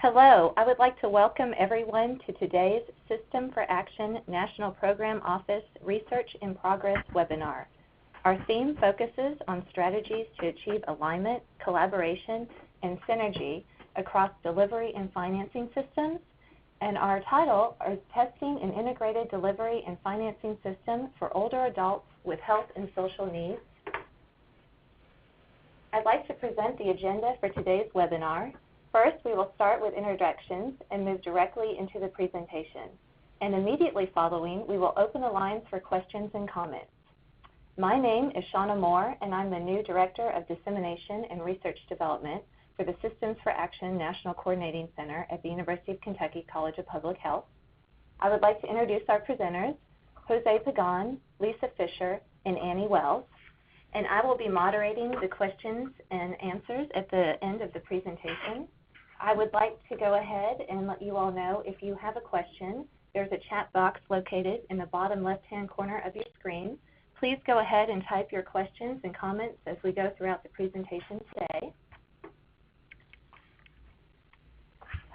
Hello, I would like to welcome everyone to today's System for Action National Program Office Research in Progress webinar. Our theme focuses on strategies to achieve alignment, collaboration, and synergy across delivery and financing systems, and our title is Testing an Integrated Delivery and Financing System for Older Adults with Health and Social Needs. I'd like to present the agenda for today's webinar. First, we will start with introductions and move directly into the presentation. And immediately following, we will open the lines for questions and comments. My name is Shauna Moore, and I'm the new Director of Dissemination and Research Development for the Systems for Action National Coordinating Center at the University of Kentucky College of Public Health. I would like to introduce our presenters, José Pagán, Lisa Fischer, and Annie Wells. And I will be moderating the questions and answers at the end of the presentation. I would like to go ahead and let you all know if you have a question, there's a chat box located in the bottom left-hand corner of your screen. Please go ahead and type your questions and comments as we go throughout the presentation today.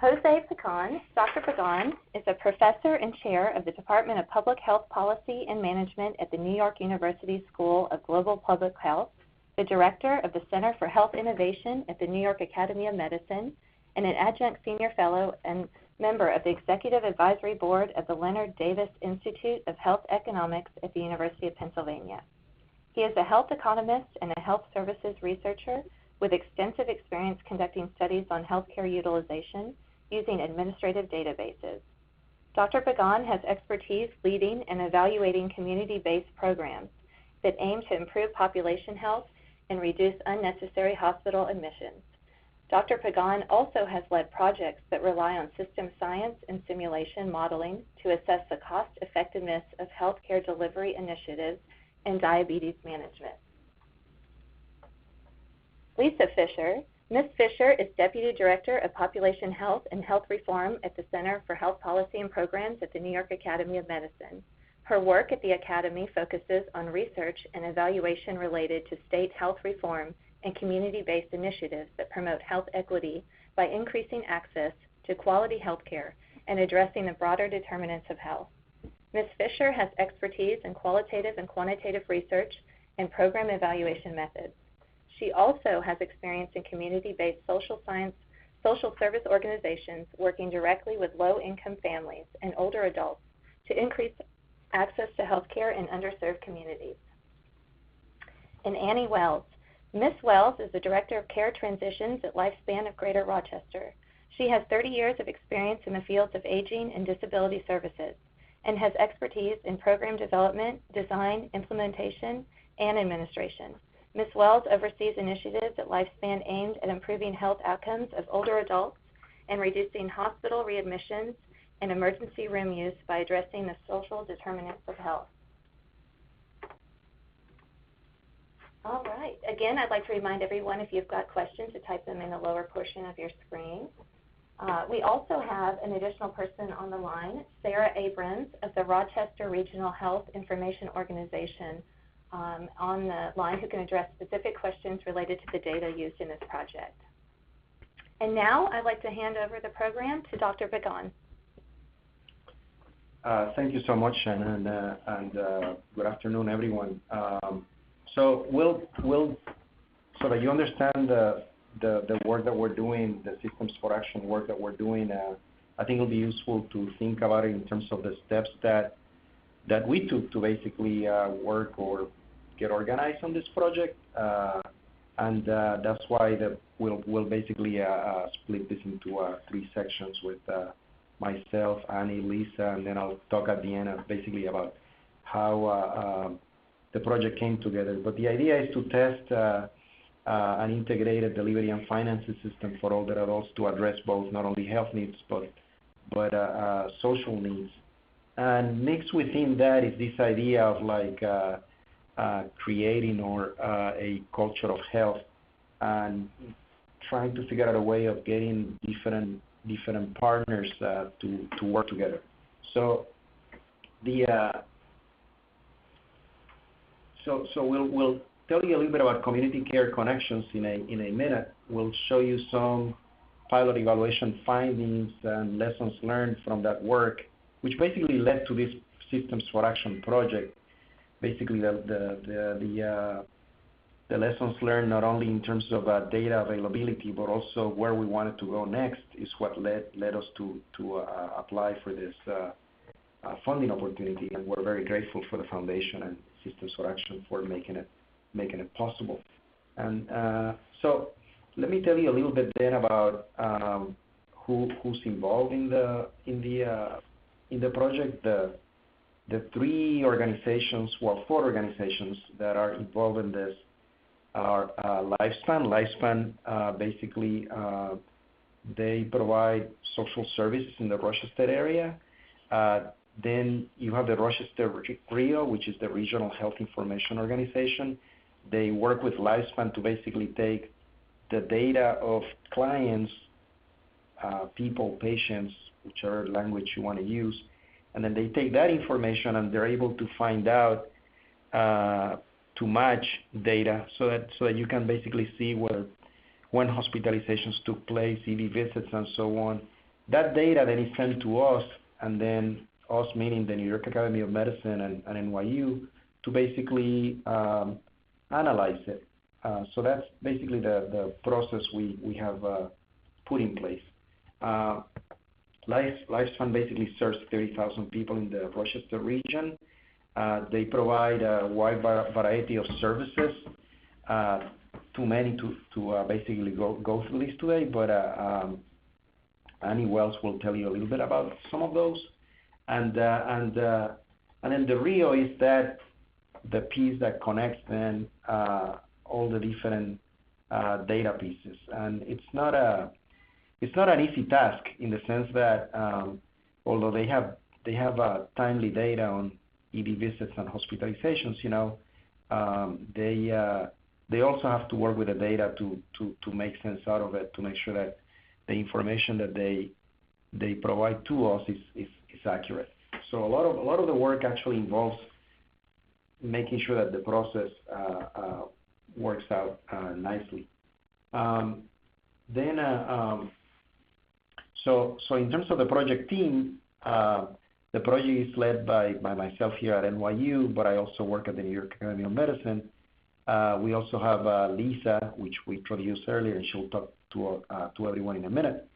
José Pagán, Dr. Pagán is a professor and chair of the Department of Public Health Policy and Management at the New York University School of Global Public Health, the director of the Center for Health Innovation at the New York Academy of Medicine, and an adjunct senior fellow and member of the Executive Advisory Board of the Leonard Davis Institute of Health Economics at the University of Pennsylvania. He is a health economist and a health services researcher with extensive experience conducting studies on healthcare utilization using administrative databases. Dr. Pagán has expertise leading and evaluating community-based programs that aim to improve population health and reduce unnecessary hospital admissions. Dr. Pagán also has led projects that rely on system science and simulation modeling to assess the cost-effectiveness of healthcare delivery initiatives and diabetes management. Lisa Fischer. Ms. Fischer is Deputy Director of Population Health and Health Reform at the Center for Health Policy and Programs at the New York Academy of Medicine. Her work at the Academy focuses on research and evaluation related to state health reform and community-based initiatives that promote health equity by increasing access to quality health care and addressing the broader determinants of health. Ms. Fischer has expertise in qualitative and quantitative research and program evaluation methods. She also has experience in community-based social service organizations working directly with low-income families and older adults to increase access to health care in underserved communities. And Annie Wells. Ms. Wells is the Director of Care Transitions at Lifespan of Greater Rochester. She has 30 years of experience in the fields of aging and disability services and has expertise in program development, design, implementation, and administration. Ms. Wells oversees initiatives at Lifespan aimed at improving health outcomes of older adults and reducing hospital readmissions and emergency room use by addressing the social determinants of health. All right. Again, I'd like to remind everyone, if you've got questions, to type them in the lower portion of your screen. We also have an additional person on the line, Sarah Abrams of the Rochester Regional Health Information Organization, on the line, who can address specific questions related to the data used in this project. And now I'd like to hand over the program to Dr. Pagán. Thank you so much, Shannon, and good afternoon, everyone. So so that you understand the work that we're doing, the Systems for Action work that we're doing, I think it'll be useful to think about it in terms of the steps that we took to basically work or get organized on this project, and that's why we'll basically split this into 3 sections with myself, Annie, Lisa, and then I'll talk at the end basically about how the project came together. But the idea is to test an integrated delivery and financing system for older adults to address both not only health needs but social needs. And mixed within that is this idea of like creating or a culture of health and trying to figure out a way of getting different partners to work together. So we'll tell you a little bit about community care connections in a minute. We'll show you some pilot evaluation findings and lessons learned from that work, which basically led to this Systems for Action project. Basically, the lessons learned not only in terms of data availability, but also where we wanted to go next is what led us to apply for this funding opportunity, and we're very grateful for the foundation and Systems for Action for making it possible. And so let me tell you a little bit then about who's involved in the project. The four organizations that are involved in this are Lifespan. Lifespan basically they provide social services in the Rochester area. Then you have the Rochester RIO, which is the Regional Health Information Organization. They work with Lifespan to basically take the data of clients, people, patients, whichever language you want to use, and then they take that information and they're able to find out to match data so that you can basically see when hospitalizations took place, ED visits, and so on. That data then is sent to us, and then us meaning the New York Academy of Medicine and NYU, to basically analyze it. So that's basically the process we have put in place. Lifespan basically serves 30,000 people in the Rochester region. They provide a wide variety of services. Too many to basically go through this today, but Annie Wells will tell you a little bit about some of those. And then the RIO is that the piece that connects then all the different data pieces, and it's not an easy task in the sense that although they have timely data on ED visits and hospitalizations, they also have to work with the data to make sense out of it, to make sure that the information that they provide to us is accurate. So a lot of the work actually involves making sure that the process works out nicely. So in terms of the project team, the project is led by myself here at NYU, but I also work at the New York Academy of Medicine. We also have Lisa, which we introduced earlier, and she'll talk to everyone in a minute.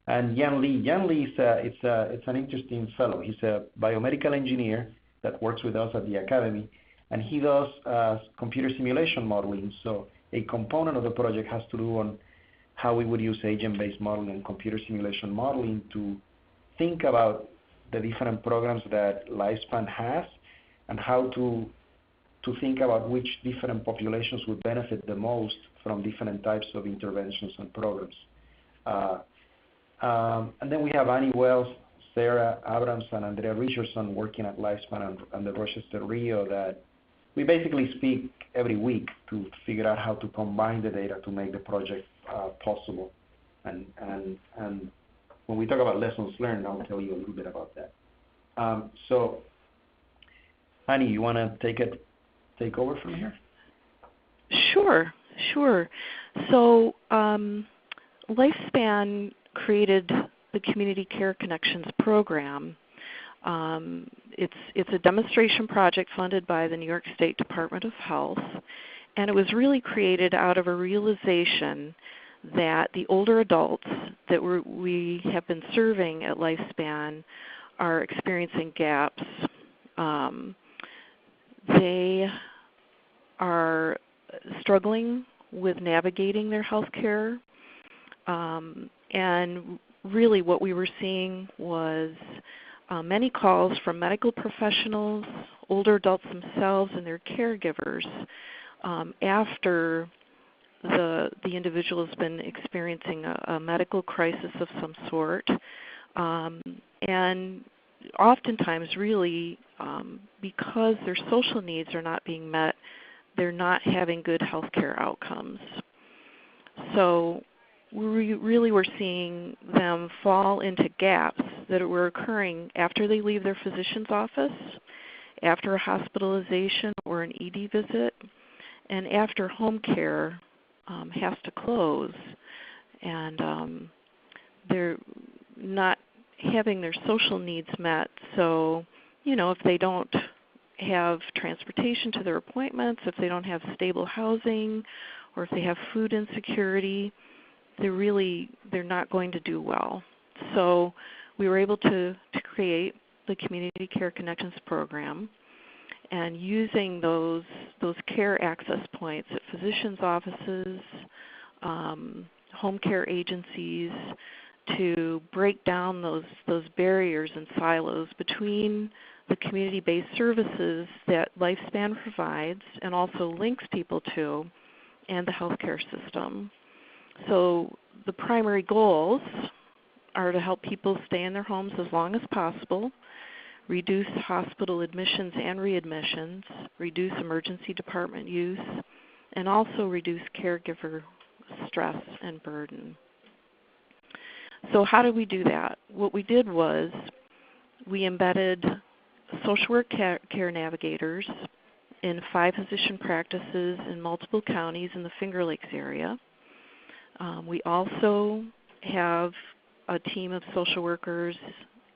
And Yan Lee. Yan Lee it's an interesting fellow. He's a biomedical engineer that works with us at the Academy, and he does computer simulation modeling. So a component of the project has to do on how we would use agent-based modeling and computer simulation modeling to think about the different programs that Lifespan has and how to think about which different populations would benefit the most from different types of interventions and programs. And then we have Annie Wells, Sarah Abrams, and Andrea Richardson working at Lifespan and the Rochester RIO that we basically speak every week to figure out how to combine the data to make the project possible. And when we talk about lessons learned, I'll tell you a little bit about that. So, Annie, you want to take over from here? Sure. So, Lifespan created the Community Care Connections program. It's a demonstration project funded by the New York State Department of Health, and it was really created out of a realization that the older adults that we have been serving at Lifespan are experiencing gaps. They are struggling with navigating their health care, and really what we were seeing was many calls from medical professionals, older adults themselves, and their caregivers after the individual has been experiencing a medical crisis of some sort. And oftentimes really because their social needs are not being met, they're not having good health care outcomes. So we really were seeing them fall into gaps that were occurring after they leave their physician's office, after a hospitalization or an ED visit, and after home care has to close. And they're not having their social needs met. So, if they don't have transportation to their appointments, if they don't have stable housing, or if they have food insecurity, they're not going to do well. So we were able to create the Community Care Connections program, and using those care access points at physicians' offices, home care agencies, to break down those barriers and silos between the community-based services that Lifespan provides and also links people to, and the healthcare system. So the primary goals are to help people stay in their homes as long as possible, reduce hospital admissions and readmissions, reduce emergency department use, and also reduce caregiver stress and burden. So how did we do that? What we did was we embedded social work care navigators in 5 physician practices in multiple counties in the Finger Lakes area. We also have a team of social workers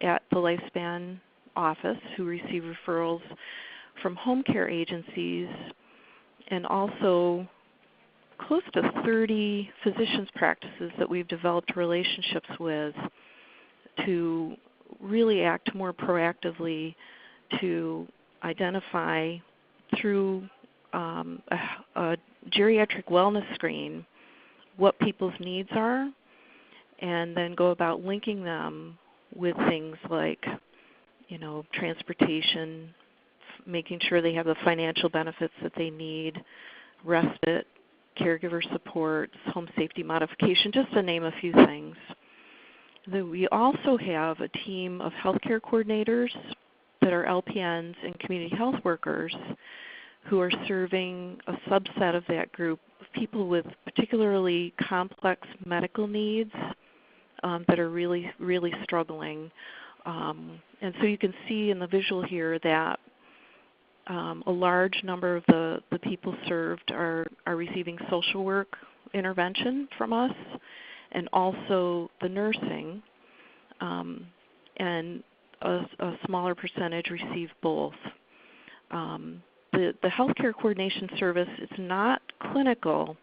at the Lifespan office who receive referrals from home care agencies, and also close to 30 physicians' practices that we've developed relationships with to really act more proactively to identify through a geriatric wellness screen what people's needs are, and then go about linking them with things like, transportation, making sure they have the financial benefits that they need, respite, caregiver supports, home safety modification, just to name a few things. We also have a team of healthcare coordinators that are LPNs and community health workers who are serving a subset of that group of people with particularly complex medical needs that are really, really struggling. And so you can see in the visual here that a large number of the people served are receiving social work intervention from us, and also the nursing, and a smaller percentage receive both. The healthcare coordination service is not clinical.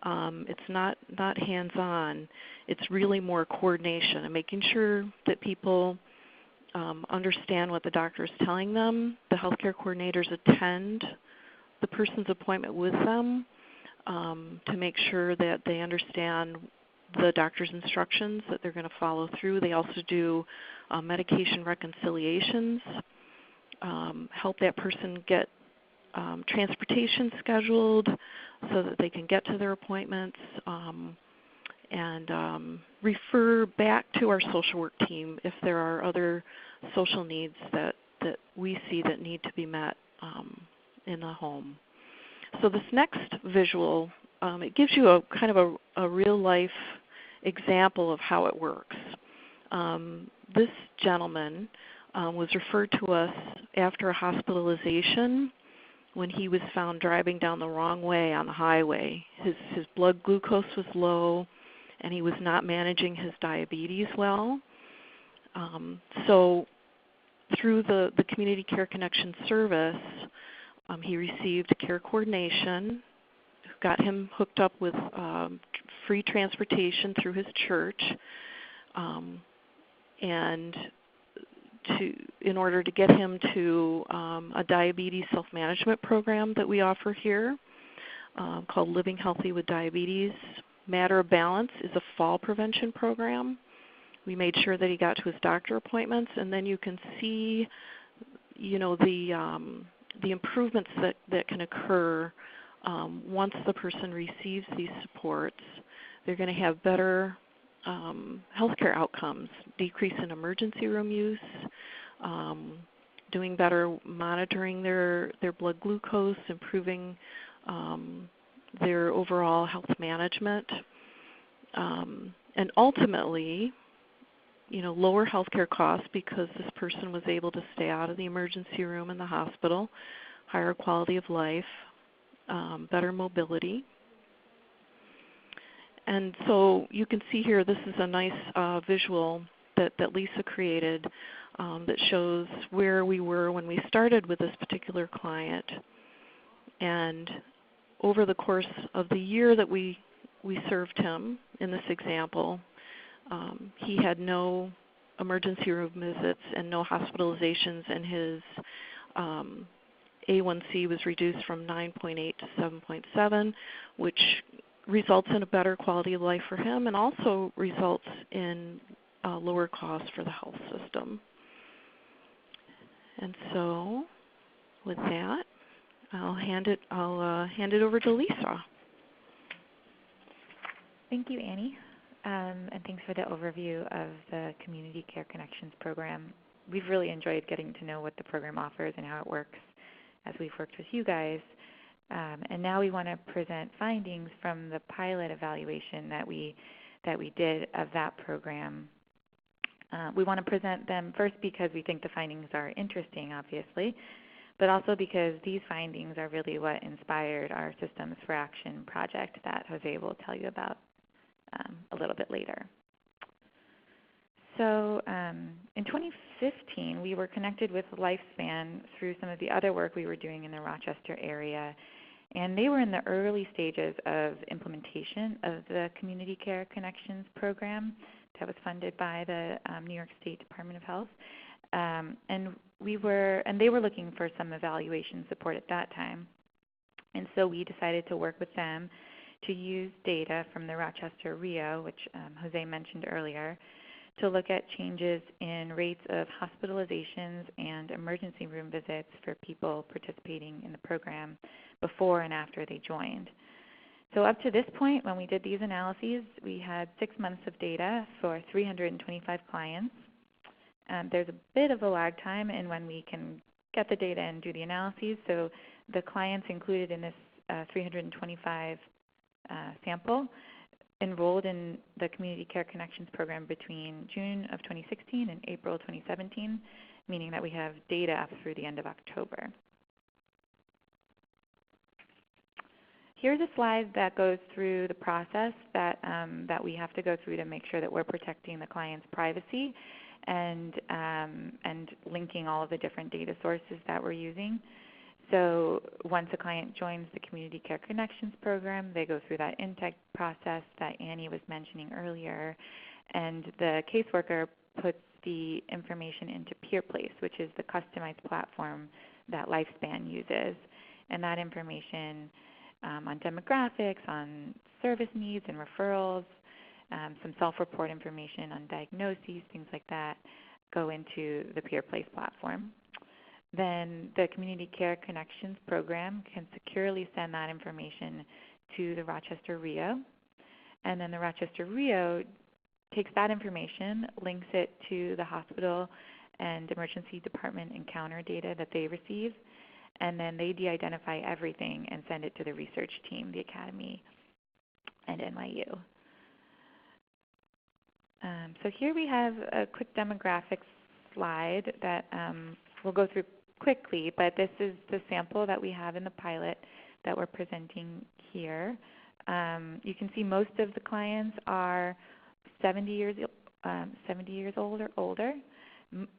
It's not hands-on. It's really more coordination and making sure that people understand what the doctor is telling them. The healthcare coordinators attend the person's appointment with them to make sure that they understand the doctor's instructions, that they're going to follow through. They also do medication reconciliations, help that person get transportation scheduled so that they can get to their appointments, and refer back to our social work team if there are other social needs that we see that need to be met in the home. So this next visual, it gives you a kind of a real-life example of how it works. This gentleman was referred to us after a hospitalization when he was found driving down the wrong way on the highway. His blood glucose was low, and he was not managing his diabetes well. So through the Community Care Connection service, he received care coordination, got him hooked up with free transportation through his church, and in order to get him to a diabetes self-management program that we offer here called Living Healthy with Diabetes. Matter of Balance is a fall prevention program. We made sure that he got to his doctor appointments, and then you can see, the improvements that can occur once the person receives these supports. They're going to have better healthcare outcomes, decrease in emergency room use, doing better monitoring their blood glucose, improving their overall health management, and ultimately, lower healthcare costs because this person was able to stay out of the emergency room in the hospital, higher quality of life, better mobility. And so you can see here, this is a nice visual that Lisa created that shows where we were when we started with this particular client. And over the course of the year that we served him in this example, he had no emergency room visits and no hospitalizations, and his A1C was reduced from 9.8 to 7.7, which results in a better quality of life for him and also results in lower costs for the health system. And so with that, I'll hand it over to Lisa. Thank you, Annie, and thanks for the overview of the Community Care Connections program. We've really enjoyed getting to know what the program offers and how it works as we've worked with you guys. And now we want to present findings from the pilot evaluation that we did of that program. We want to present them first because we think the findings are interesting, obviously, but also because these findings are really what inspired our Systems for Action project that Jose will tell you about a little bit later. So in 2015, we were connected with Lifespan through some of the other work we were doing in the Rochester area, and they were in the early stages of implementation of the Community Care Connections program that was funded by the New York State Department of Health. And they were looking for some evaluation support at that time. And so we decided to work with them to use data from the Rochester RIO, which Jose mentioned earlier, to look at changes in rates of hospitalizations and emergency room visits for people participating in the program before and after they joined. So up to this point, when we did these analyses, we had 6 months of data for 325 clients. There's a bit of a lag time in when we can get the data and do the analyses. So the clients included in this 325 sample enrolled in the Community Care Connections program between June of 2016 and April 2017, meaning that we have data up through the end of October. Here's a slide that goes through the process that we have to go through to make sure that we're protecting the client's privacy and linking all of the different data sources that we're using. So once a client joins the Community Care Connections program, they go through that intake process that Annie was mentioning earlier, and the caseworker puts the information into PeerPlace, which is the customized platform that Lifespan uses. And that information on demographics, on service needs and referrals, some self-report information on diagnoses, things like that, go into the PeerPlace platform. Then the Community Care Connections program can securely send that information to the Rochester RIO. And then the Rochester RIO takes that information, links it to the hospital and emergency department encounter data that they receive, and then they de-identify everything and send it to the research team, the Academy, and NYU. So here we have a quick demographics slide that we'll go through quickly, but this is the sample that we have in the pilot that we're presenting here. You can see most of the clients are 70 years old or older,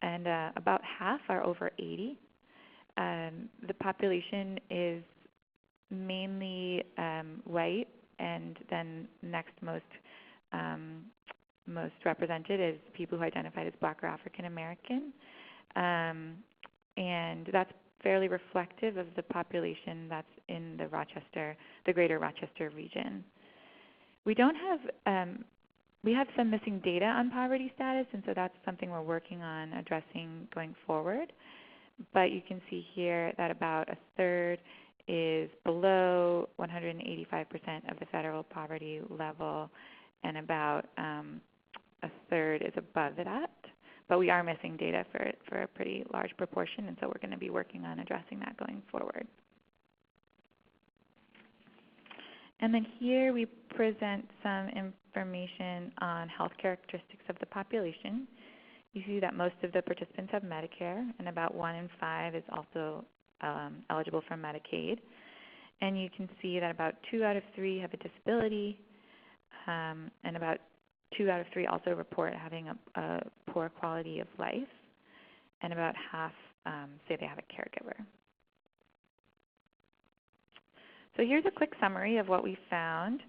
and about half are over 80. The population is mainly white, and then next most represented is people who identified as Black or African American. And that's fairly reflective of the population that's in the greater Rochester region. We have some missing data on poverty status, and so that's something we're working on addressing going forward. But you can see here that about a third is below 185% of the federal poverty level, and about a third is above that. But we are missing data for a pretty large proportion, and so we're going to be working on addressing that going forward. And then here we present some information on health characteristics of the population. You see that most of the participants have Medicare, and about 1 in 5 is also eligible for Medicaid. And you can see that about 2 out of 3 have a disability, and about 2 out of 3 also report having a poor quality of life, and about half say they have a caregiver. So here's a quick summary of what we found.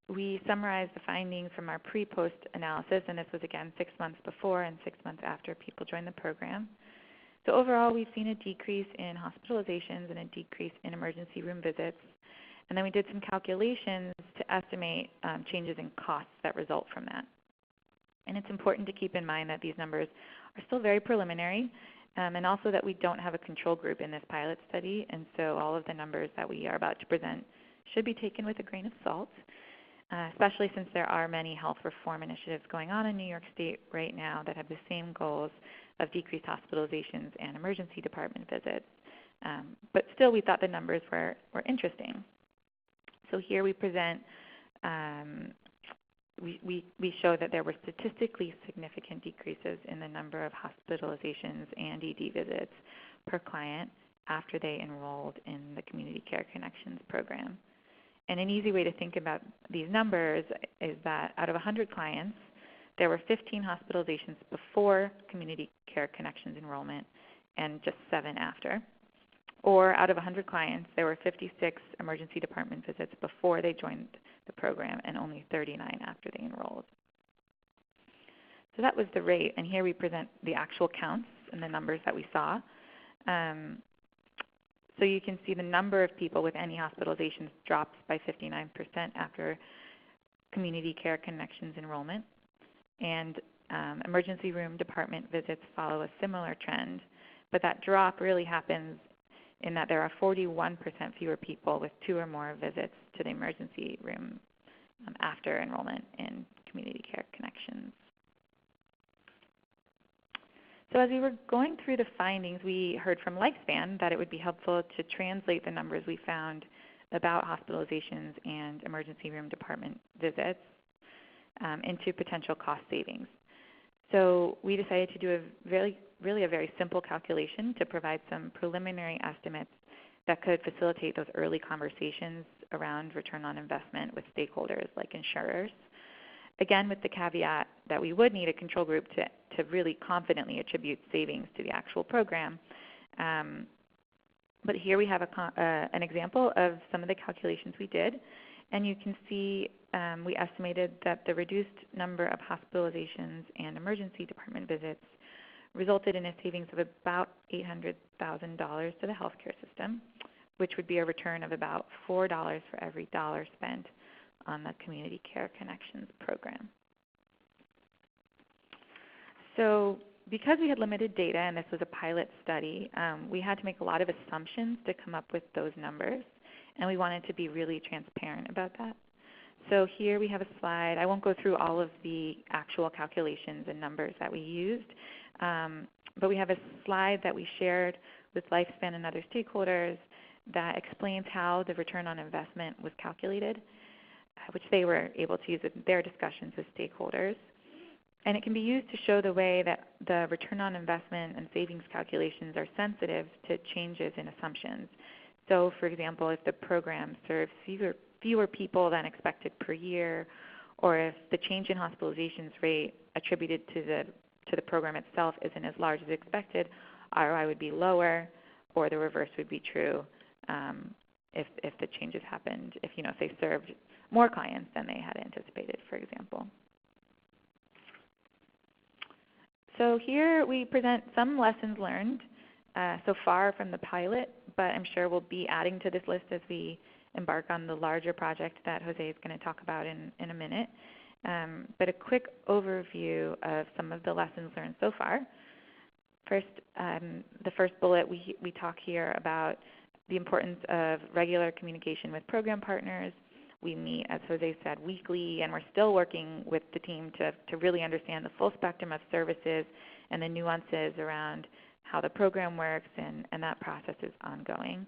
We summarized the findings from our pre-post analysis, and this was again 6 months before and 6 months after people joined the program. So overall, we've seen a decrease in hospitalizations and a decrease in emergency room visits. And then we did some calculations to estimate changes in costs that result from that. And it's important to keep in mind that these numbers are still very preliminary, and also that we don't have a control group in this pilot study, and so all of the numbers that we are about to present should be taken with a grain of salt, especially since there are many health reform initiatives going on in New York State right now that have the same goals of decreased hospitalizations and emergency department visits. But still, we thought the numbers were interesting. So here we present, we show that there were statistically significant decreases in the number of hospitalizations and ED visits per client after they enrolled in the Community Care Connections program. And an easy way to think about these numbers is that out of 100 clients, there were 15 hospitalizations before Community Care Connections enrollment and just 7 after. Or out of 100 clients, there were 56 emergency department visits before they joined the program and only 39 after they enrolled. So that was the rate, and here we present the actual counts and the numbers that we saw. So you can see the number of people with any hospitalizations drops by 59% after Community Care Connections enrollment, and emergency room department visits follow a similar trend, but that drop really happens in that there are 41% fewer people with 2 or more visits to the emergency room after enrollment in Community Care Connections. So as we were going through the findings, we heard from Lifespan that it would be helpful to translate the numbers we found about hospitalizations and emergency room department visits into potential cost savings. So we decided to do a very simple calculation to provide some preliminary estimates that could facilitate those early conversations around return on investment with stakeholders like insurers. Again, with the caveat that we would need a control group to really confidently attribute savings to the actual program. But here we have an example of some of the calculations we did. And you can see we estimated that the reduced number of hospitalizations and emergency department visits resulted in a savings of about $800,000 to the healthcare system, which would be a return of about $4 for every dollar spent on the Community Care Connections program. So because we had limited data and this was a pilot study, we had to make a lot of assumptions to come up with those numbers, and we wanted to be really transparent about that. So here we have a slide. I won't go through all of the actual calculations and numbers that we used, but we have a slide that we shared with Lifespan and other stakeholders that explains how the return on investment was calculated, which they were able to use in their discussions with stakeholders. And it can be used to show the way that the return on investment and savings calculations are sensitive to changes in assumptions. So, for example, if the program serves fewer people than expected per year, or if the change in hospitalizations rate attributed to the program itself isn't as large as expected, ROI would be lower, or the reverse would be true if the changes happened, if they served more clients than they had anticipated, for example. So here we present some lessons learned so far from the pilot, but I'm sure we'll be adding to this list as we embark on the larger project that Jose is going to talk about in a minute. But a quick overview of some of the lessons learned so far. First, the first bullet, we talk here about the importance of regular communication with program partners. We meet, as Jose said, weekly, and we're still working with the team to really understand the full spectrum of services and the nuances around how the program works, and that process is ongoing.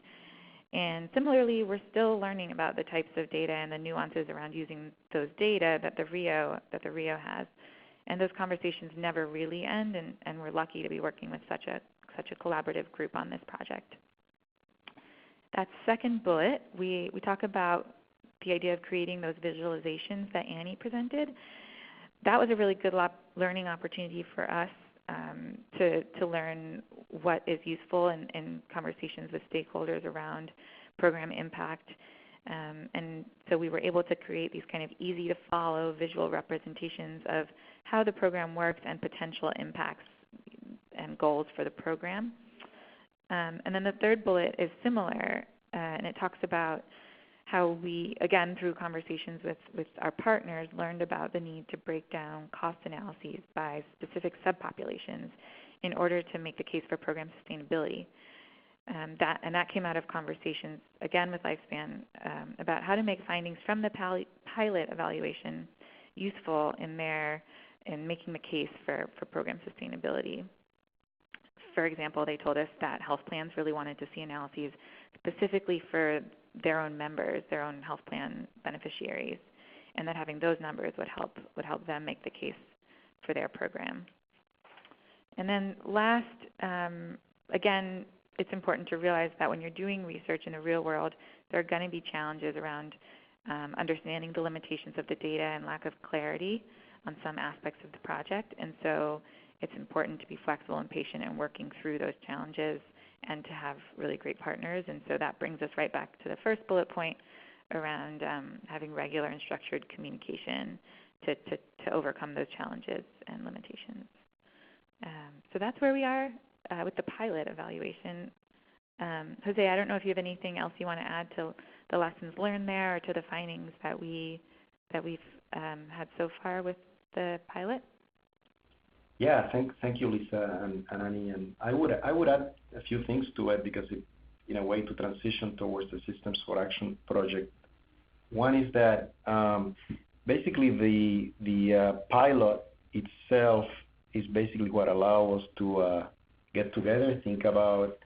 And similarly, we're still learning about the types of data and the nuances around using those data that the RIO has. And those conversations never really end, and we're lucky to be working with such a collaborative group on this project. That second bullet, we talk about the idea of creating those visualizations that Annie presented, that was a really good learning opportunity for us to learn what is useful in conversations with stakeholders around program impact. And so we were able to create these kind of easy to follow visual representations of how the program works and potential impacts and goals for the program. And then the third bullet is similar, and it talks about how we, again, through conversations with our partners, learned about the need to break down cost analyses by specific subpopulations in order to make the case for program sustainability. That came out of conversations, again, with Lifespan about how to make findings from the pilot evaluation useful in making the case for program sustainability. For example, they told us that health plans really wanted to see analyses specifically for their own members, their own health plan beneficiaries, and that having those numbers would help them make the case for their program. And then last, again, it's important to realize that when you're doing research in the real world, there are going to be challenges around understanding the limitations of the data and lack of clarity on some aspects of the project. And so it's important to be flexible and patient in working through those challenges and to have really great partners. And so that brings us right back to the first bullet point around having regular and structured communication to overcome those challenges and limitations. So that's where we are with the pilot evaluation. Jose, I don't know if you have anything else you want to add to the lessons learned there or to the findings that we've had so far with the pilot. Yeah, thank you, Lisa and Annie. And I would add a few things to it because it, in a way, to transition towards the Systems for Action project. One is that basically the pilot itself is basically what allows us to get together, think about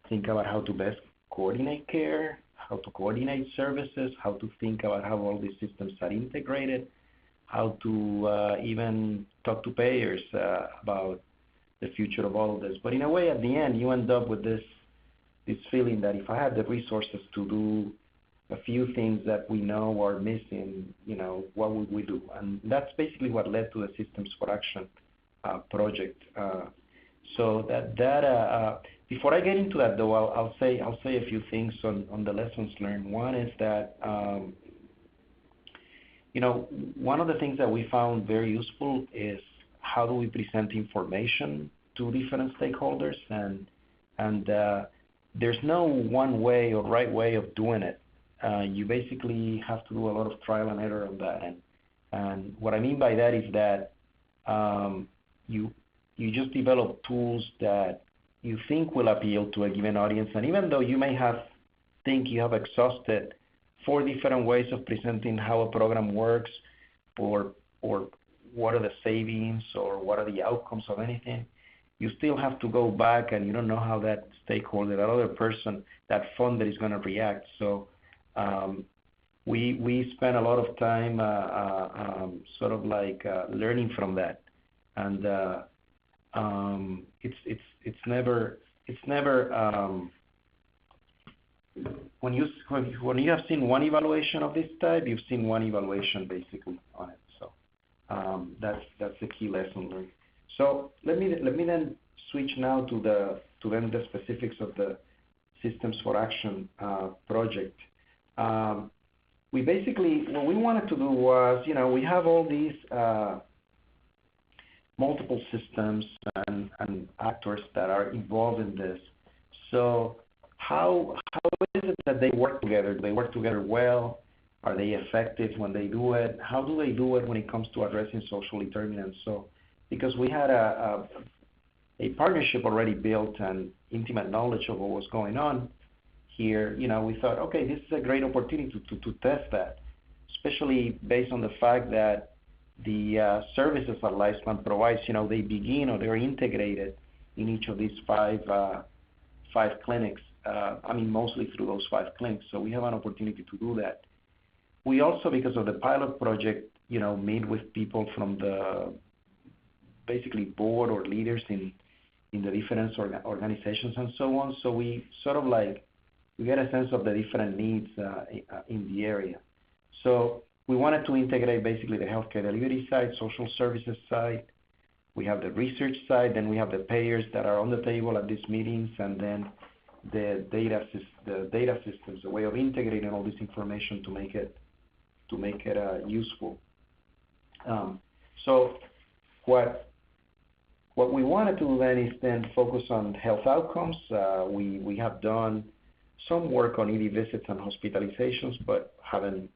how to best coordinate care, how to coordinate services, how to think about how all these systems are integrated, how to even talk to payers about the future of all of this. But in a way, at the end, you end up with this feeling that if I had the resources to do a few things that we know are missing, what would we do? And that's basically what led to the Systems for Action project. So that before I get into that, though, I'll say a few things on the lessons learned. One is that one of the things that we found very useful is how do we present information to different stakeholders, and there's no one way or right way of doing it. You basically have to do a lot of trial and error on that, and what I mean by that is that you just develop tools that you think will appeal to a given audience, and even though you may think you have exhausted 4 different ways of presenting how a program works, or what are the savings, or what are the outcomes of anything, you still have to go back, and you don't know how that stakeholder, that other person, that funder is going to react. So we spend a lot of time sort of like learning from that, and it's never when you have seen one evaluation of this type, you've seen one evaluation basically on it. So that's the key lesson learned. So let me then switch now to the specifics of the Systems for Action project. We basically, what we wanted to do was, we have all these multiple systems and actors that are involved in this. So how is it that they work together? Do they work together well? Are they effective when they do it? How do they do it when it comes to addressing social determinants? So because we had a partnership already built and intimate knowledge of what was going on here, we thought, okay, this is a great opportunity to test that, especially based on the fact that the services that Lifespan provides, they begin or they're integrated in each of these five clinics. Mostly through those 5 clinics. So we have an opportunity to do that. We also, because of the pilot project, meet with people from the basically board or leaders in the different organizations and so on. So we sort of we get a sense of the different needs in the area. So we wanted to integrate basically the healthcare delivery side, social services side. We have the research side, then we have the payers that are on the table at these meetings, and then the data systems, a way of integrating all this information to make it useful. So what we wanted to do then is then focus on health outcomes. We have done some work on ED visits and hospitalizations, but haven't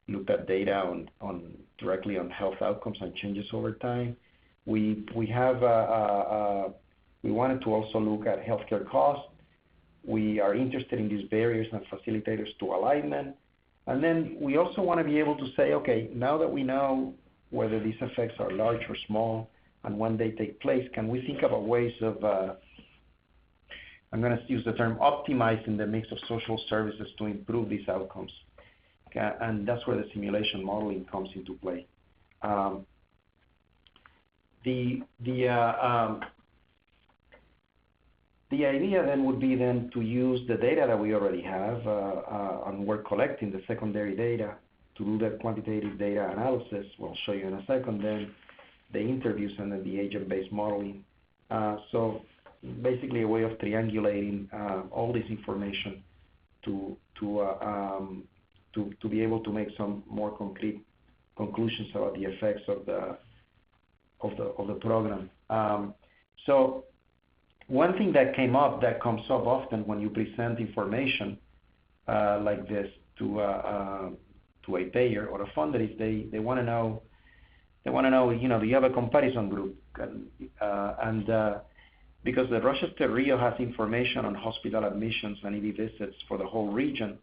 looked at data on directly on health outcomes and changes over time. We wanted to also look at healthcare costs. We are interested in these barriers and facilitators to alignment. And then we also want to be able to say, okay, now that we know whether these effects are large or small and when they take place, can we think about ways of, I'm going to use the term, optimizing the mix of social services to improve these outcomes. And that's where the simulation modeling comes into play. The idea then would be then to use the data that we already have, and we're collecting the secondary data to do the quantitative data analysis. We'll show you in a second. Then the interviews and then the agent-based modeling. So basically a way of triangulating all this information to be able to make some more concrete conclusions about the effects of the program. So one thing that came up, that comes up often when you present information like this to a payer or a funder, is they want to know, do you have a comparison group? And because the Rochester Rio has information on hospital admissions and ED visits for the whole region,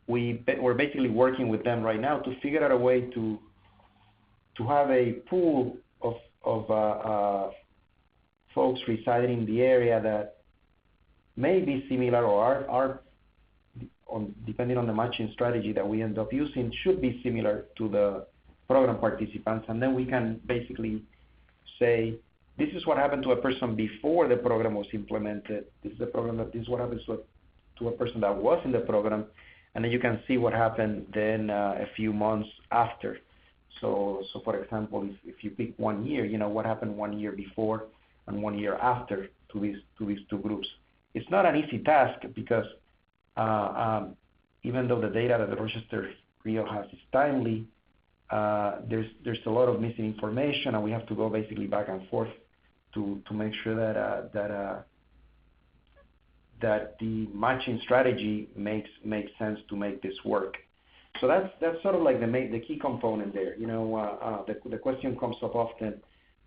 we're basically working with them right now to figure out a way to have a pool of folks residing in the area that may be similar or are depending on the matching strategy that we end up using, should be similar to the program participants. And then we can basically say, this is what happened to a person before the program was implemented. This is what happens to a person that was in the program. And then you can see what happened then a few months after. So for example, if you pick 1 year, what happened 1 year before and 1 year after to these two groups. It's not an easy task because even though the data that the Rochester Rio has is timely, there's a lot of missing information, and we have to go basically back and forth to make sure that the matching strategy makes sense to make this work. So that's sort of like the key component there. The question comes up often: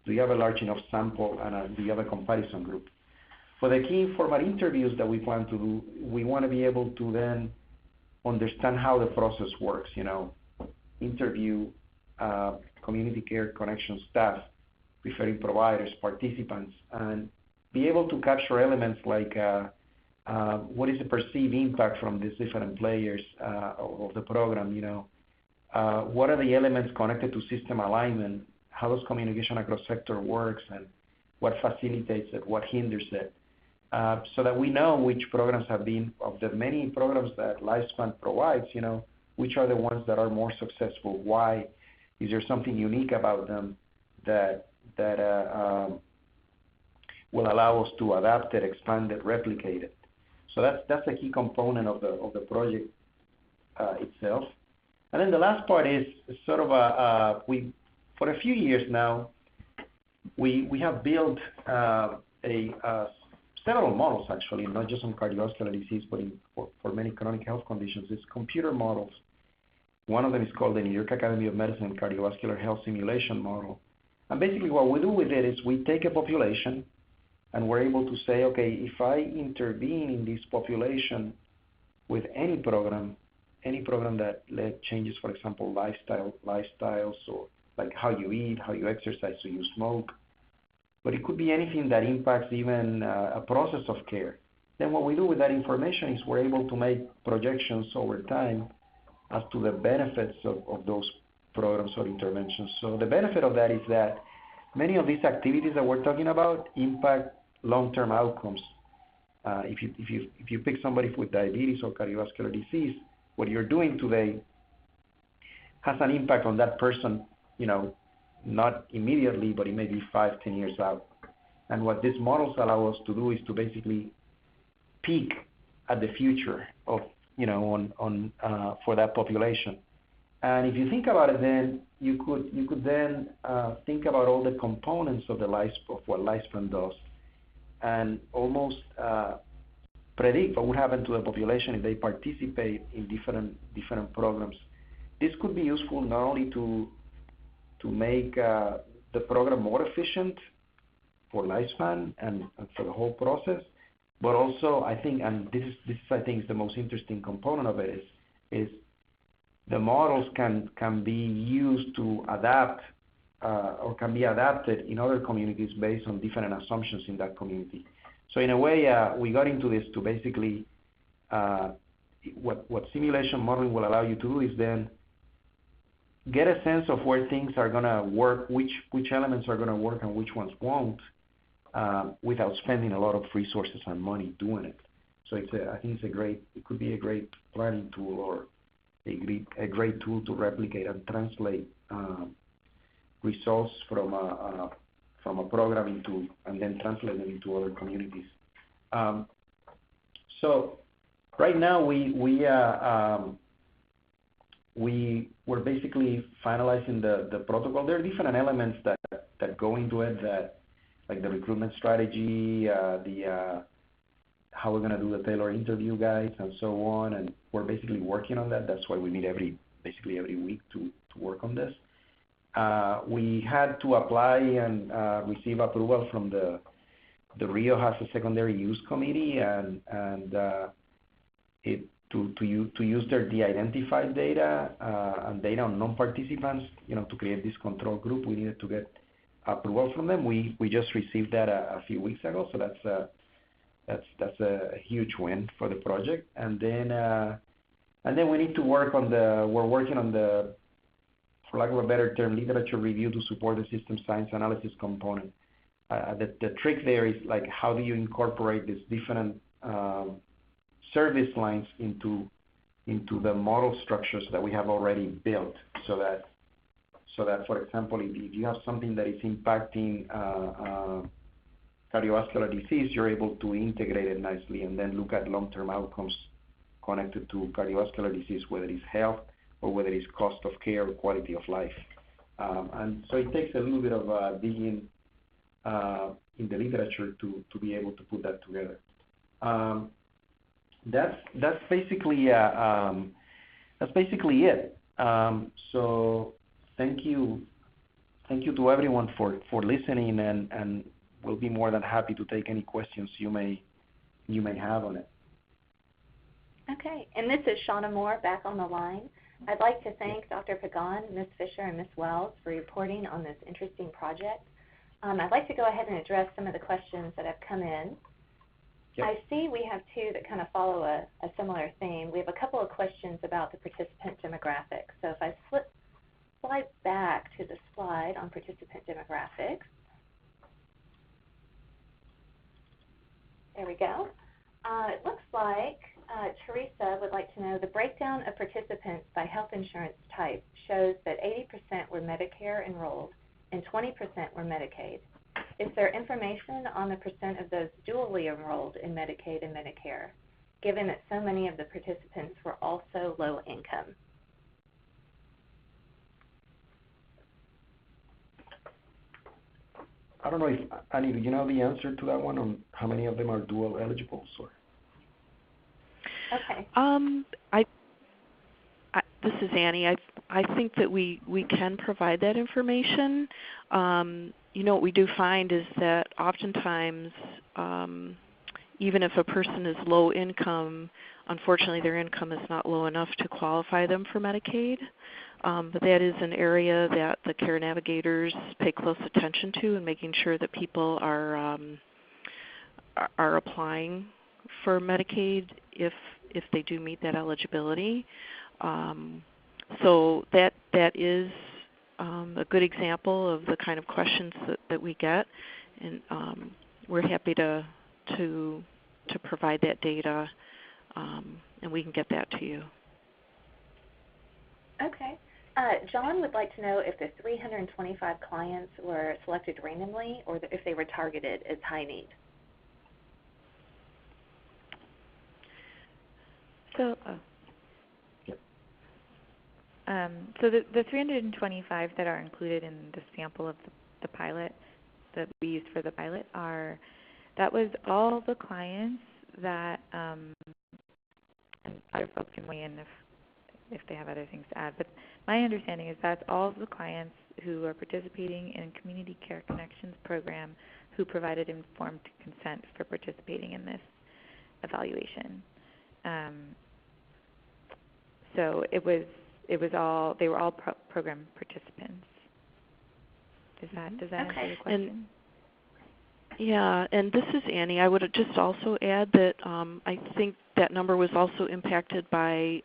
do you have a large enough sample, and do you have a comparison group? For the key informal interviews that we plan to do, we want to be able to then understand how the process works. Interview community care connection staff, referring providers, participants, and be able to capture elements like what is the perceived impact from these different players of the program. What are the elements connected to system alignment? How does communication across sector works, and what facilitates it, what hinders it, so that we know which programs have been, of the many programs that Lifespan provides, which are the ones that are more successful. Why? Is there something unique about them that will allow us to adapt it, expand it, replicate it? So that's a key component of the project itself. And then the last part is sort of for a few years now, we have built several models, actually, not just on cardiovascular disease, but for many chronic health conditions. It's computer models. One of them is called the New York Academy of Medicine Cardiovascular Health Simulation Model. And basically what we do with it is we take a population, and we're able to say, okay, if I intervene in this population with any program that changes, for example, lifestyles, or like how you eat, how you exercise, so you smoke, but it could be anything that impacts even a process of care. Then what we do with that information is we're able to make projections over time as to the benefits of those programs or interventions. So the benefit of that is that many of these activities that we're talking about impact long-term outcomes. If you pick somebody with diabetes or cardiovascular disease, what you're doing today has an impact on that person, not immediately, but it may be 5, 10 years out. And what these models allow us to do is to basically peek at the future of, for that population. And if you think about it, then you could then think about all the components of what Lifespan does, and almost predict what would happen to the population if they participate in different programs. This could be useful not only to make the program more efficient for Lifespan and for the whole process, but also I think, and this I think is the most interesting component of it, is the models can be used to adapt or can be adapted in other communities based on different assumptions in that community. So in a way, we got into this to basically, what simulation modeling will allow you to do is then get a sense of where things are going to work, which elements are going to work and which ones won't, without spending a lot of resources and money doing it. So I think it could be a great planning tool, or a great tool to replicate and translate results from a program and then translate them into other communities. So right now we're basically finalizing the protocol. There are different elements that go into it, like the recruitment strategy, how we're going to do the tailored interview guides, and so on. And we're basically working on that. That's why we meet basically every week to work on this. We had to apply and receive approval from the Rio has a secondary use committee, and to use their de-identified data and data on non-participants, to create this control group. We needed to get approval from them. We just received that a few weeks ago, so that's a huge win for the project. And then we need to work on we're working on the, for lack of a better term, literature review to support the system science analysis component. The trick there is, like, how do you incorporate these different service lines into the model structures that we have already built, so that, for example, if you have something that is impacting cardiovascular disease, you're able to integrate it nicely and then look at long-term outcomes connected to cardiovascular disease, whether it's health or whether it's cost of care or quality of life. And so it takes a little bit of digging in the literature to be able to put that together. That's basically it. So thank you to everyone for listening, and we'll be more than happy to take any questions you may have on it. Okay, and this is Shauna Moore back on the line. I'd like to thank Dr. Pagán, Ms. Fischer, and Ms. Wells for reporting on this interesting project. I'd like to go ahead and address some of the questions that have come in. Yep. I see we have two that kind of follow a similar theme. We have a couple of questions about the participant demographics. So if I slide back to the slide on participant demographics. There we go. It looks like Teresa would like to know the breakdown of participants by health insurance type shows that 80% were Medicare enrolled and 20% were Medicaid. Is there information on the percent of those dually enrolled in Medicaid and Medicare, given that so many of the participants were also low income? I don't know if, Annie, do you know the answer to that one, on how many of them are dual eligible? Or? Okay. This is Annie. I think that we can provide that information. What we do find is that oftentimes, even if a person is low income, unfortunately their income is not low enough to qualify them for Medicaid. But that is an area that the care navigators pay close attention to, and making sure that people are applying for Medicaid if they do meet that eligibility. So that is a good example of the kind of questions that we get, and we're happy to provide that data, and we can get that to you. Okay. John would like to know if the 325 clients were selected randomly or if they were targeted as high need. So, the 325 that are included in the sample of the pilot that we used for the pilot that was all the clients that, and other folks can weigh in if they have other things to add, but my understanding is that's all of the clients who are participating in Community Care Connections program who provided informed consent for participating in this evaluation. So they were all program participants. Does that answer your question? Yeah, and this is Annie. I would just also add that I think that number was also impacted by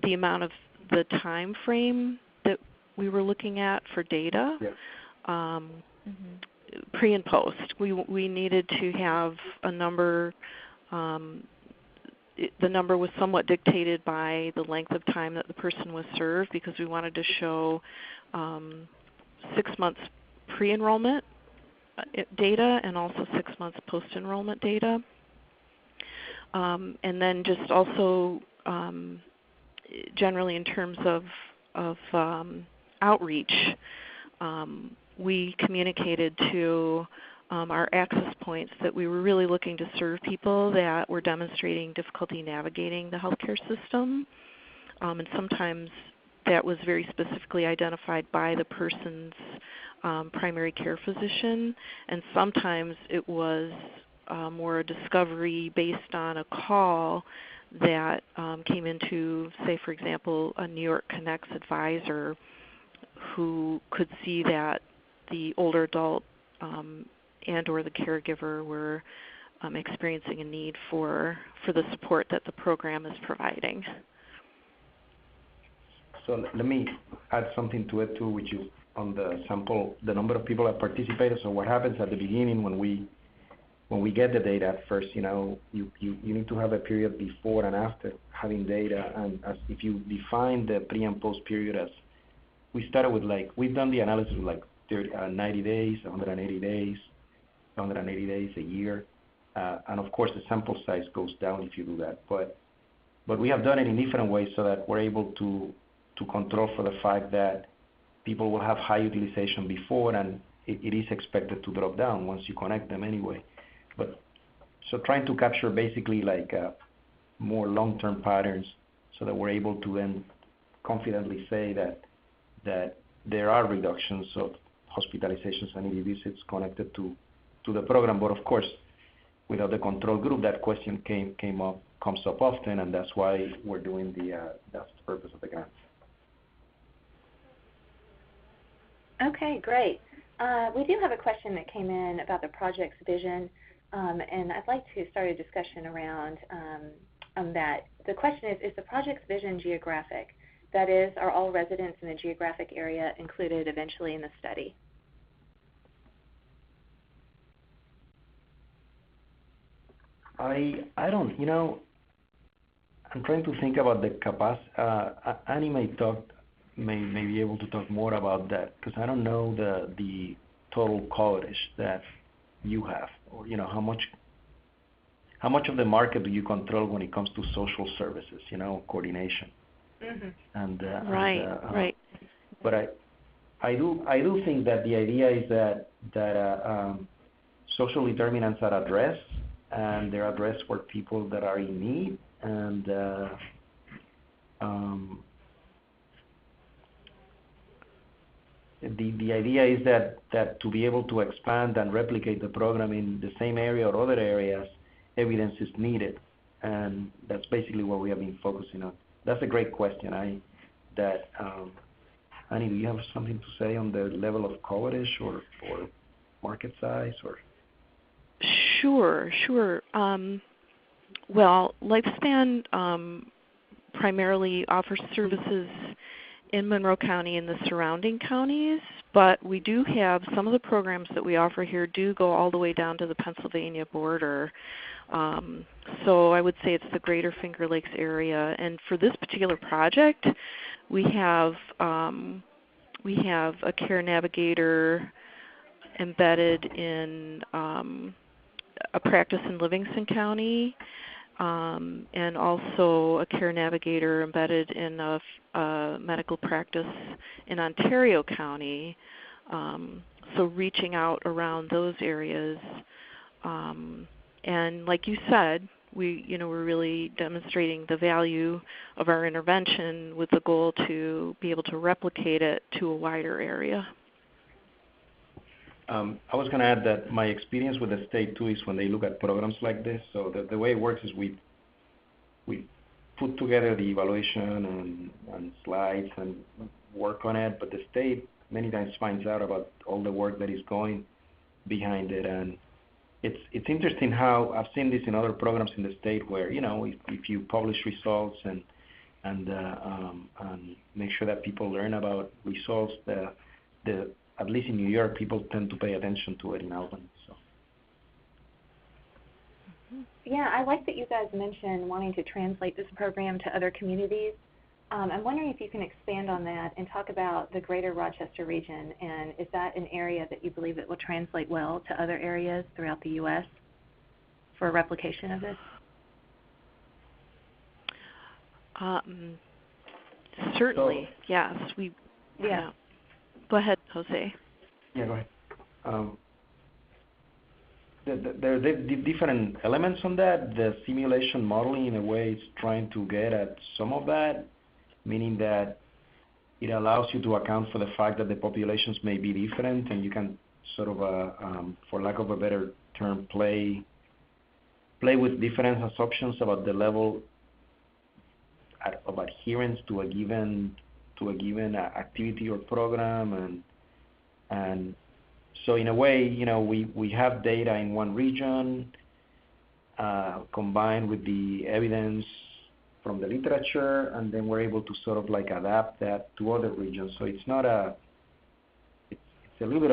the amount of the time frame that we were looking at for data. Yeah. Pre and post. We needed to have a number. The number was somewhat dictated by the length of time that the person was served, because we wanted to show 6 months pre-enrollment data and also 6 months post-enrollment data. And then just also generally in terms of outreach, we communicated to our access points that we were really looking to serve people that were demonstrating difficulty navigating the healthcare system. And sometimes that was very specifically identified by the person's primary care physician, and sometimes it was more a discovery based on a call that came into, say, for example, a New York Connects advisor who could see that the older adult and or the caregiver were experiencing a need for the support that the program is providing. So let me add something to it too, which is on the sample, the number of people that participated. So what happens at the beginning when we get the data at first, you need to have a period before and after having data, and as if you define the pre and post period as, we started with we've done the analysis with 90 days, 180 days, 180 days, a year, and of course the sample size goes down if you do that. But we have done it in different ways so that we're able to control for the fact that people will have high utilization before, and it is expected to drop down once you connect them anyway. But so trying to capture basically more long-term patterns so that we're able to then confidently say that there are reductions of hospitalizations and ED visits connected to the program. But of course, without the control group, that question comes up often, and that's why we're doing that's the purpose of the grant. Okay, great. We do have a question that came in about the project's vision, and I'd like to start a discussion around that. The question is the project's vision geographic? That is, are all residents in the geographic area included eventually in the study? I don't, I'm trying to think about the capacity. Annie may be able to talk more about that, because I don't know the total coverage that you have, or how much of the market do you control when it comes to social services, coordination. Mm-hmm. And Right. But I do think that the idea is that social determinants are addressed, and they're addressed for people that are in need, and the idea is that to be able to expand and replicate the program in the same area or other areas, evidence is needed, and that's basically what we have been focusing on. That's a great question. Annie, do you have something to say on the level of coverage or market size or? Sure. Well, Lifespan primarily offers services in Monroe County and the surrounding counties, but we do have some of the programs that we offer here do go all the way down to the Pennsylvania border. So I would say it's the greater Finger Lakes area. And for this particular project, we have a care navigator embedded in a practice in Livingston County, and also a care navigator embedded in a medical practice in Ontario County. So reaching out around those areas, and like you said, we're really demonstrating the value of our intervention with the goal to be able to replicate it to a wider area. I was going to add that my experience with the state too is when they look at programs like this. So the way it works is we put together the evaluation and slides and work on it, but the state many times finds out about all the work that is going behind it. And it's interesting how I've seen this in other programs in the state where, if you publish results and make sure that people learn about results, at least in New York, people tend to pay attention to it in Albany. So. Yeah, I like that you guys mentioned wanting to translate this program to other communities. I'm wondering if you can expand on that and talk about the Greater Rochester region, and is that an area that you believe it will translate well to other areas throughout the U.S. for a replication of this? Certainly, yes. Yeah. Go ahead, Jose. Yeah, go ahead. There are different elements on that. The simulation modeling, in a way, is trying to get at some of that, meaning that it allows you to account for the fact that the populations may be different, and you can sort of, for lack of a better term, play with different assumptions about the level of adherence to a given activity or program, and so in a way, we have data in one region combined with the evidence from the literature, and then we're able to sort of like adapt that to other regions. So it's a little bit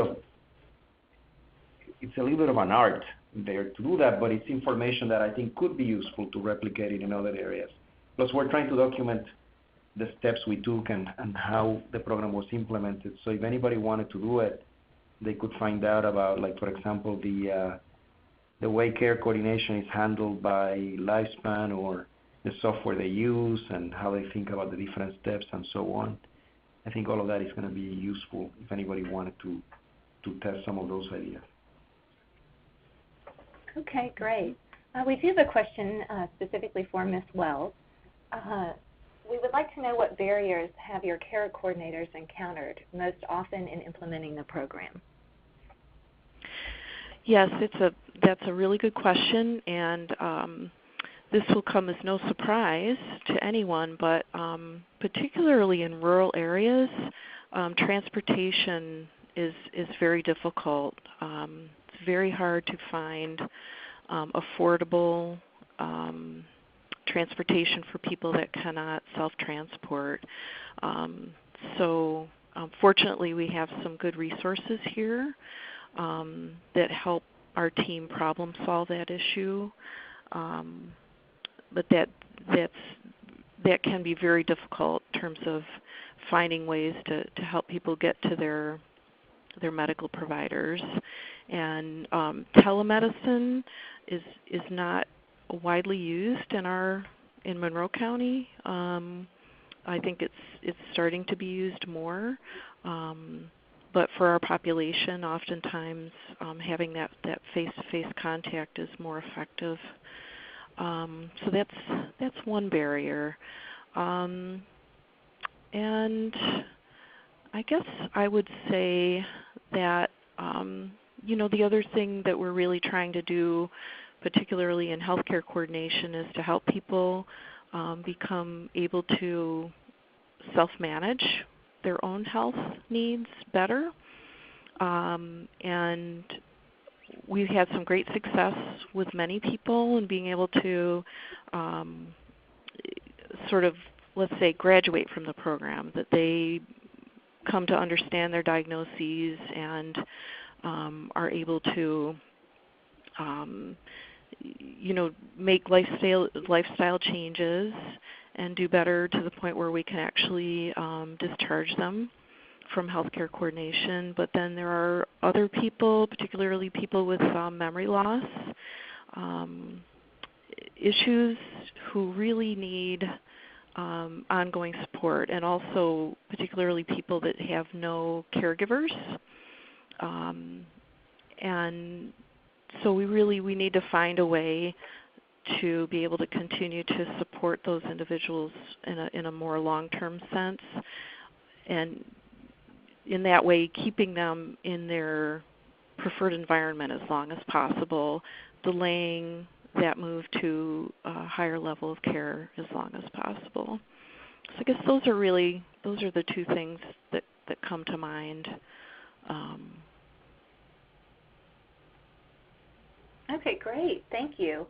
of an art there to do that, but it's information that I think could be useful to replicate it in other areas. Plus, we're trying to document the steps we took and how the program was implemented. So if anybody wanted to do it, they could find out about, like, for example, the way care coordination is handled by Lifespan, or the software they use and how they think about the different steps and so on. I think all of that is going to be useful if anybody wanted to test some of those ideas. Okay, great. We do have a question specifically for Ms. Wells. We would like to know what barriers have your care coordinators encountered most often in implementing the program? Yes, that's a really good question, and this will come as no surprise to anyone, but particularly in rural areas, transportation is very difficult. It's very hard to find affordable transportation for people that cannot self-transport. So fortunately, we have some good resources here that help our team problem solve that issue. But that can be very difficult in terms of finding ways to help people get to their medical providers. And telemedicine is not widely used in Monroe County. I think it's starting to be used more. But for our population, oftentimes having that face-to-face contact is more effective. So that's one barrier. And I guess I would say that the other thing that we're really trying to do, particularly in healthcare coordination, is to help people become able to self-manage their own health needs better. And we've had some great success with many people in being able to sort of, let's say, graduate from the program, that they come to understand their diagnoses and are able to make lifestyle changes and do better to the point where we can actually discharge them from healthcare coordination. But then there are other people, particularly people with memory loss issues, who really need ongoing support, and also particularly people that have no caregivers. And so we need to find a way to be able to continue to support those individuals in a more long-term sense, and in that way keeping them in their preferred environment as long as possible, delaying that move to a higher level of care as long as possible. So I guess those are the two things that come to mind. Okay, great. Thank you.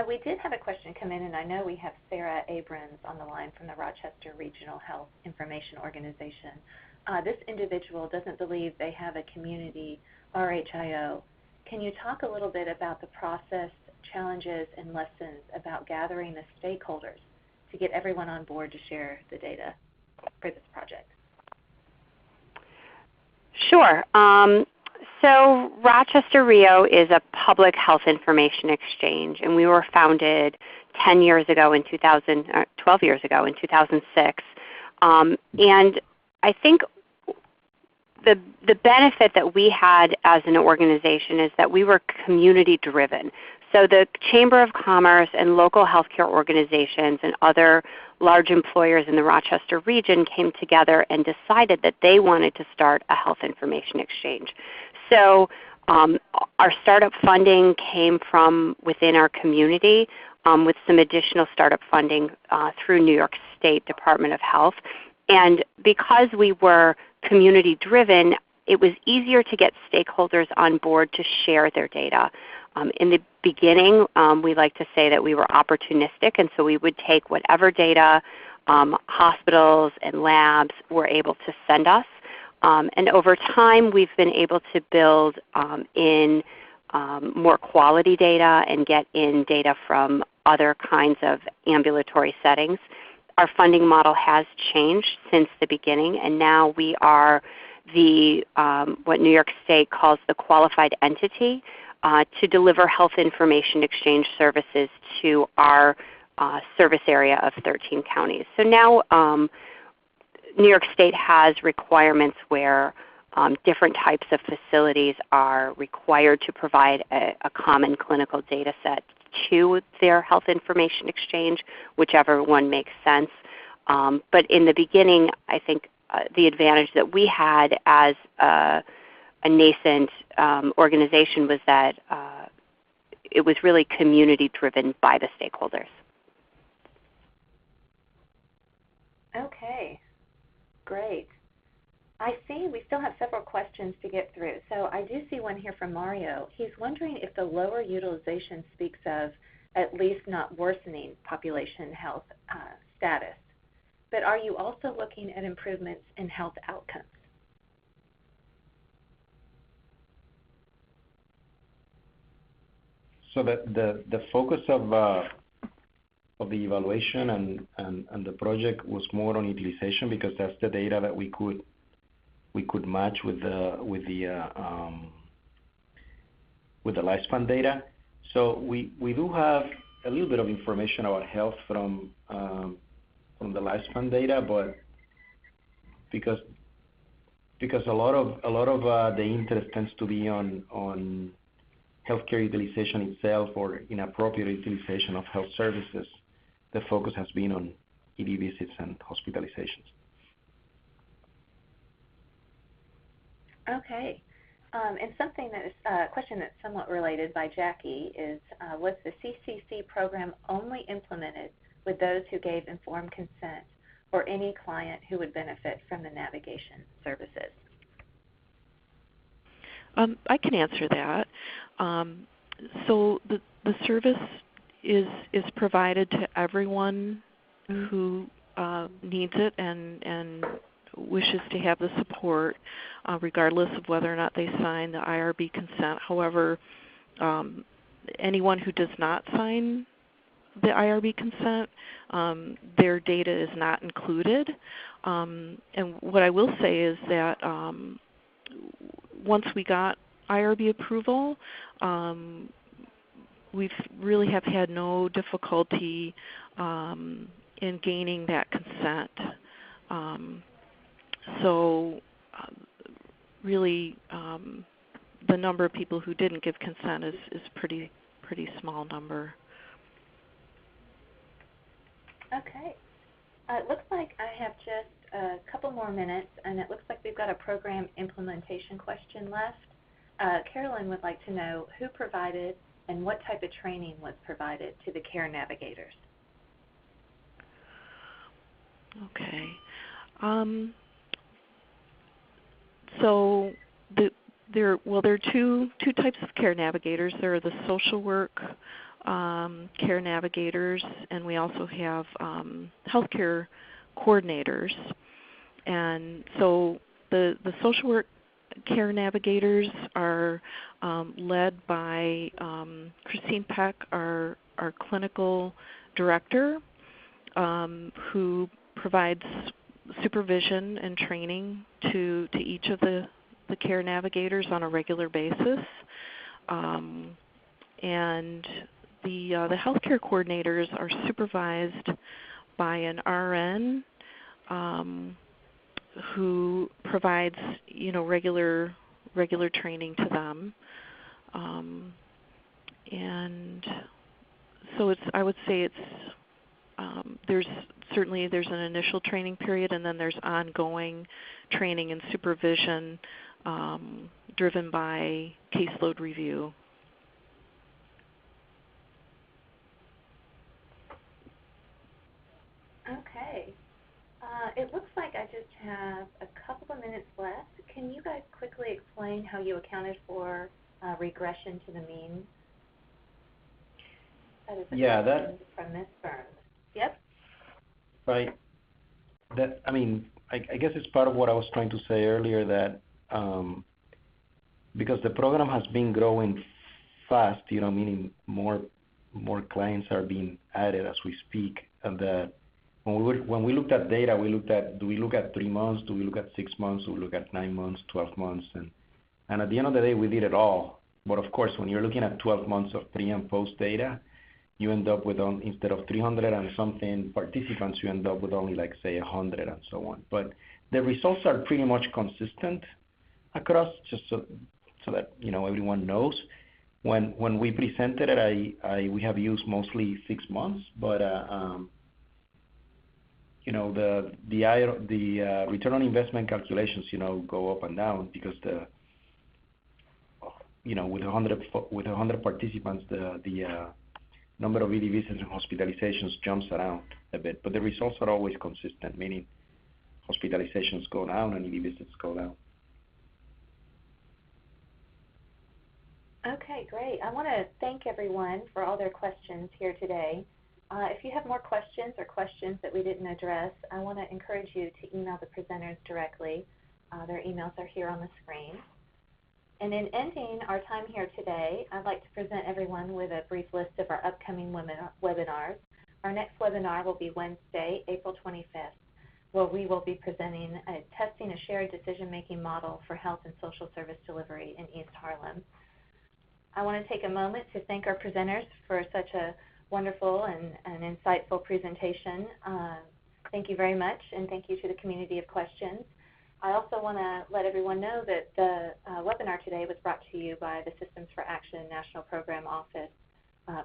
We did have a question come in, and I know we have Sarah Abrams on the line from the Rochester Regional Health Information Organization. This individual doesn't believe they have a community RHIO. Can you talk a little bit about the process, challenges, and lessons about gathering the stakeholders to get everyone on board to share the data for this project? Sure. So Rochester RIO is a public health information exchange, and we were founded 12 years ago in 2006. And I think the benefit that we had as an organization is that we were community driven. So the Chamber of Commerce and local healthcare organizations and other large employers in the Rochester region came together and decided that they wanted to start a health information exchange. So our startup funding came from within our community, with some additional startup funding through New York State Department of Health. And because we were community driven, it was easier to get stakeholders on board to share their data. In the beginning, we like to say that we were opportunistic, and so we would take whatever data hospitals and labs were able to send us. And over time, we've been able to build in more quality data and get in data from other kinds of ambulatory settings. Our funding model has changed since the beginning, and now we are the what New York State calls the qualified entity to deliver health information exchange services to our service area of 13 counties. So now New York State has requirements where different types of facilities are required to provide a common clinical data set to their health information exchange, whichever one makes sense. But in the beginning, I think the advantage that we had as a nascent organization was that it was really community driven by the stakeholders. Okay, great. I see we still have several questions to get through. So I do see one here from Mario. He's wondering if the lower utilization speaks of at least not worsening population health status. But are you also looking at improvements in health outcomes? So the focus of the evaluation and the project was more on utilization, because that's the data that we could match with the Lifespan data. So we do have a little bit of information about health from the Lifespan data, but because a lot of the interest tends to be on healthcare utilization itself or inappropriate utilization of health services, the focus has been on ED visits and hospitalizations. Okay. And something that is a question that's somewhat related by Jackie is, was the CCC program only implemented with those who gave informed consent, or any client who would benefit from the navigation services? I can answer that. So the service is provided to everyone who needs it and wishes to have the support, regardless of whether or not they sign the IRB consent. However, anyone who does not sign the IRB consent. Their data is not included. And what I will say is that once we got IRB approval, we really have had no difficulty in gaining that consent. So really, the number of people who didn't give consent is pretty small number. Okay. It looks like I have just a couple more minutes, and it looks like we've got a program implementation question left. Carolyn would like to know who provided and what type of training was provided to the care navigators. Okay. So there are two types of care navigators. There are the social work care navigators, and we also have healthcare coordinators. And so the social work care navigators are led by Christine Peck, our clinical director, who provides supervision and training to each of the care navigators on a regular basis. And the healthcare coordinators are supervised by an RN who provides regular training to them. And so I would say there's an initial training period, and then there's ongoing training and supervision driven by caseload review. Okay. It looks like I just have a couple of minutes left. Can you guys quickly explain how you accounted for regression to the mean? That is a question from Ms. Burns. Yep. Right. I guess it's part of what I was trying to say earlier, that because the program has been growing fast, meaning more clients are being added as we speak, and that when we looked at data, do we look at 3 months, do we look at 6 months, do we look at 9 months, 12 months, and at the end of the day, we did it all. But of course, when you're looking at 12 months of pre and post data, you end up with, instead of 300 and something participants, you end up with only say 100 and so on. But the results are pretty much consistent across, just so that everyone knows. When we presented it, we have used mostly 6 months, but the return on investment calculations go up and down because with 100 participants, the number of ED visits and hospitalizations jumps around a bit, but the results are always consistent, meaning hospitalizations go down and ED visits go down. Okay, great. I want to thank everyone for all their questions here today. If you have more questions or questions that we didn't address, I want to encourage you to email the presenters directly. Their emails are here on the screen. And in ending our time here today, I'd like to present everyone with a brief list of our upcoming webinars. Our next webinar will be Wednesday, April 25th, where we will be presenting testing a shared decision-making model for health and social service delivery in East Harlem. I want to take a moment to thank our presenters for such a wonderful and insightful presentation. Thank you very much, and thank you to the community of questions. I also want to let everyone know that the webinar today was brought to you by the Systems for Action National Program Office,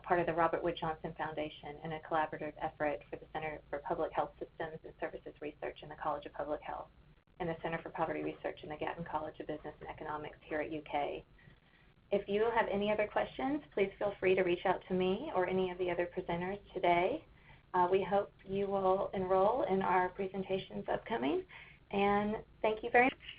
part of the Robert Wood Johnson Foundation, and a collaborative effort for the Center for Public Health Systems and Services Research in the College of Public Health, and the Center for Poverty Research in the Gatton College of Business and Economics here at UK. If you have any other questions, please feel free to reach out to me or any of the other presenters today. We hope you will enroll in our presentations upcoming, and thank you very much.